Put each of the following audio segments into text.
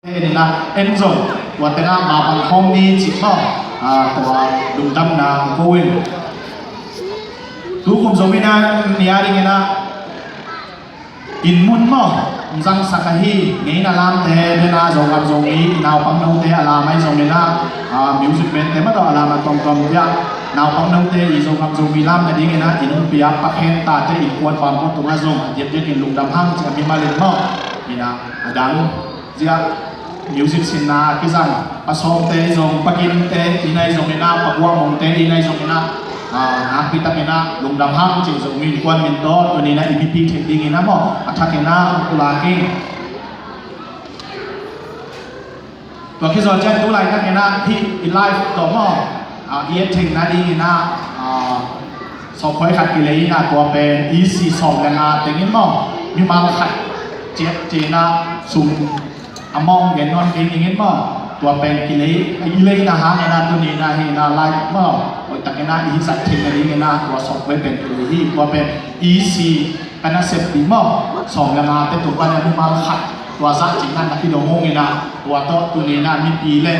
นี่นะเอ็นโซตัวเตนะมาบังคงนี้จิตเนาะตัวดุมดำนาโควินทุกคนสมินาเนี่ยอะไรเงี้ยนะอินมุนเนาะจังสักฮีงี้นะลามเทเดนะจงกับจงนี้นาวปังนงเทอลาไม่จงเนะมิวสิกเป็นเต็มตัวอลามาตรงๆเนี่ยนาวปังนงเทอีจงกับจงมีลามนั่นเองนะอินปียปักเฮนตาเทอีกวนความพอตัวจงเย็บเย็บอินลุงดำห้างจะมีมาเล่นเนาะนี่นะดังเจ้าmusic scene na kisang pasong te zong pagin te inay zong ina pagwa mong te inay zong ina nakita kina lungdam hang chi zong min kwan min to to ni na ipipi thing ina mo athake na ulaki to ki zong chen tu lai ka kina hi in life to mo yet thing na di ina so khoi khat ki lei na to pe easy song la na tengin mo mi ma khat jet chi na sumมองเห็นนอนเองอย่างนี้มั้งตัวเป็นกิเลสไอ้กิเลสนะฮะไอ้นั่นตัวนี้นะเห็นนะไล่มั้งแต่ไอ้นั่นอีสัตว์ทิ้งอะไรเงี้ยนะตัวสอบไว้เป็นกิเลสตัวเป็นอีซีเป็นนักเสพติดมั้งสองอย่างนะแต่ตัวกันเนี่ยมันมาขัดตัวสัตว์จริงนั่นที่เราโง่เงี้ยนะตัวโตตัวนี้นะมีปีเล่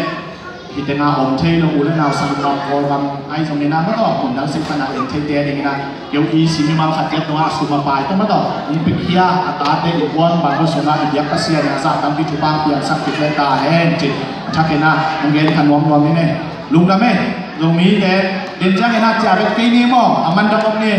ที่แต่นาผมเทเราอุลนาสังนองโกบังไอ้ตรงนี้นะไม่ต้องผมดังสิบขนาดเองเทเดียอย่างนี้นะเดี๋ยวอีซีมีมาขัดเจ็บตัวสุมาปลายต้องไม่ต้องนี่เป็นเฮียอัตราเดอีกวันบางคนส่วนใหญ่เดียกเสียเนี่ยสัตว์ตั้งที่ถูกบ้างเพียงสักติดเลตาเห็นจิตชักเห็นนะมึงเห็นขันวอมนี่เนี่ยลุงกันไหมลุงมีแต่เดินจังเห็นนะจ่าเป็นปีนี้มั้งมันดอกนี่